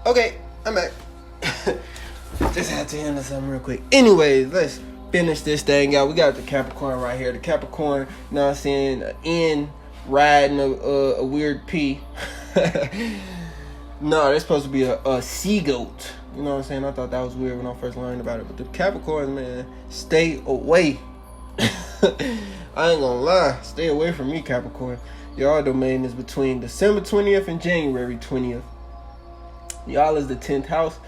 Okay, I'm back. Just had to handle something real quick. Anyways, let's finish this thing out. We got the Capricorn right here. The Capricorn, you know what I'm saying, an N riding a weird P. No, they're supposed to be a sea goat. You know what I'm saying? I thought that was weird when I first learned about it. But the Capricorns, man, stay away. I ain't gonna lie. Stay away from me, Capricorn. Y'all domain is between December 20th and January 20th. Y'all is the 10th house,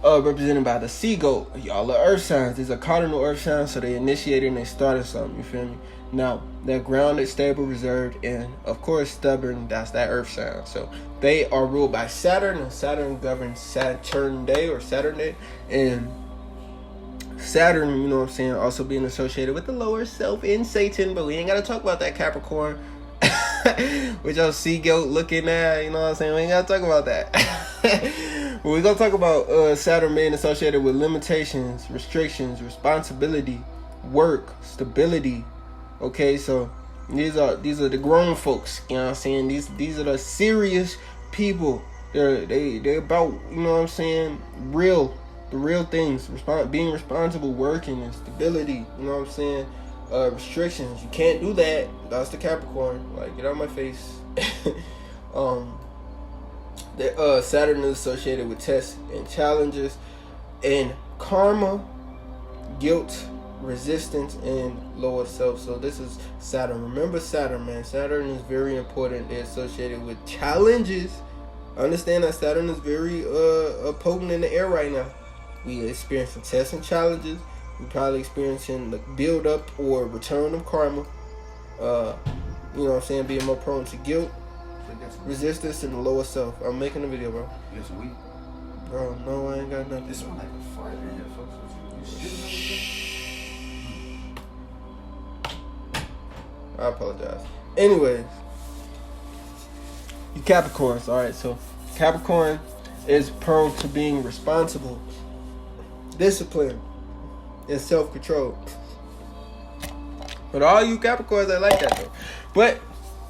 represented by the sea goat. Y'all are earth signs. These are cardinal earth signs, so they initiated and they started something, you feel me? Now, they're grounded, stable, reserved, and of course stubborn. That's that earth sign. So they are ruled by Saturn, and Saturn governs Saturn Day or Saturn Day. And Saturn, you know what I'm saying, also being associated with the lower self in Satan, but we ain't got to talk about that, Capricorn. With your sea goat looking at, you know what I'm saying, we ain't got to talk about that. But we're going to talk about Saturn being associated with limitations, restrictions, responsibility, work, stability. Okay, so these are the grown folks, you know what I'm saying? These are the serious people. They're about, you know what I'm saying, the real things, being responsible, working, and stability, you know what I'm saying? Restrictions, you can't do that. That's the Capricorn. Like, get out of my face. Saturn is associated with tests and challenges and karma, guilt, resistance, and lower self. So this is Saturn. Remember Saturn, man. Saturn is very important. They're associated with challenges. Understand that Saturn is very potent in the air right now. We are experiencing tests and challenges. We're probably experiencing the build up or return of karma. You know what I'm saying? Being more prone to guilt, resistance, and the lower self. I'm making a video, bro. This week? Bro, no, I ain't got nothing. This one like a fire in here, folks. I apologize. Anyways, you Capricorns, alright, so Capricorn is prone to being responsible, disciplined, and self-control. But all you Capricorns, I like that though. But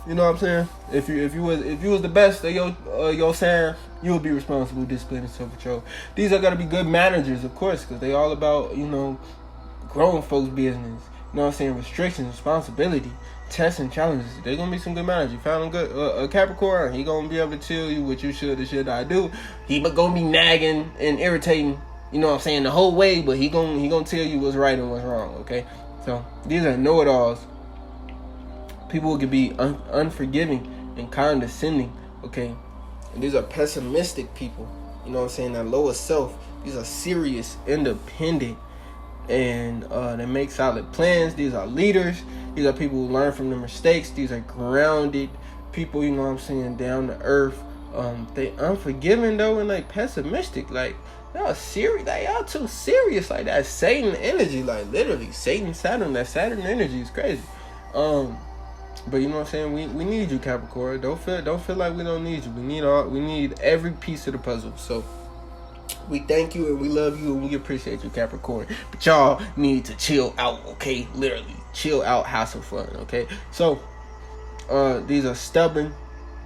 you know what I'm saying? If you was the best of your sign, you would be responsible, disciplined, and self-control. These are gonna be good managers, of course, because they all about, you know, grown folks' business. You know what I'm saying? Restrictions, responsibility, tests and challenges. They're gonna be some good managers. You found a good a Capricorn, he gonna be able to tell you what you should and should not do. He gonna be nagging and irritating, you know what I'm saying, the whole way, but he gonna tell you what's right and what's wrong, okay? So these are know-it-alls. People who can be unforgiving and condescending, okay? And these are pessimistic people, you know what I'm saying, that lower self. These are serious, independent, and they make solid plans. These are leaders. These are people who learn from their mistakes. These are grounded people, you know what I'm saying, down to earth. They unforgiving though, and like pessimistic, like y'all serious, like y'all too serious, like that Satan energy, like literally Satan, Saturn, that Saturn energy is crazy. But you know what I'm saying, we need you, Capricorn. Don't feel like we don't need you. We need every piece of the puzzle. So we thank you and we love you and we appreciate you, Capricorn. But y'all need to chill out, okay? Literally, chill out, have some fun, okay? So these are stubborn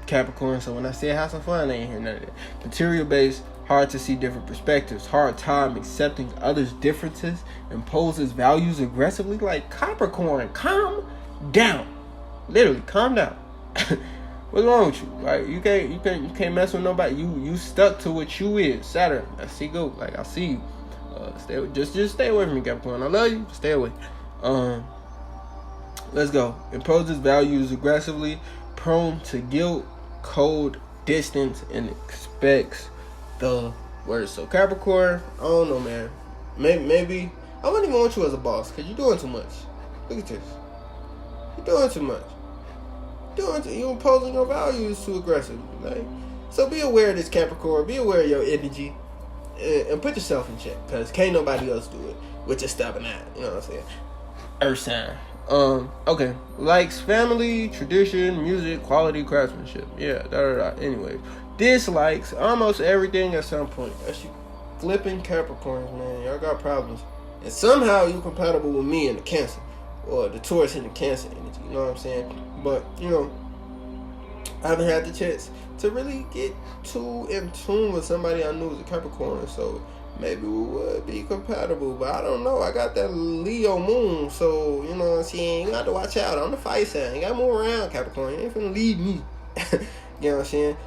Capricorn. So when I say have some fun, I ain't hear none of that. Material based, hard to see different perspectives, hard time accepting others' differences, imposes values aggressively. Like Capricorn, calm down. Literally, calm down. What's wrong with you? Like you can't mess with nobody. You stuck to what you is. Saturn, I see go. Like I see you. Just stay away from me, Capricorn. I love you. Stay away. Let's go. Imposes values aggressively, prone to guilt, cold, distance, and expects the worst. So Capricorn, I don't know, man. Maybe I wouldn't even want you as a boss because you're doing too much. Look at this. You're doing too much. You're imposing your values too aggressively. Like, so be aware of this, Capricorn. Be aware of your energy, and put yourself in check, because can't nobody else do it with your stubborn eye. You know what I'm saying? Earth sign. Okay. Likes family, tradition, music, quality, craftsmanship. Yeah. Anyway, dislikes almost everything at some point. That's you flipping Capricorns, man. Y'all got problems, and somehow you compatible with me and the Cancer, or the Taurus and the Cancer energy. You know what I'm saying? But you know, I haven't had the chance to really get too in tune with somebody I knew was a Capricorn, so maybe we would be compatible, but I don't know. I got that Leo moon, so you know what I'm saying. You got to watch out. I'm the fire sign. You got to move around, Capricorn. You ain't finna leave me. You know what I'm saying?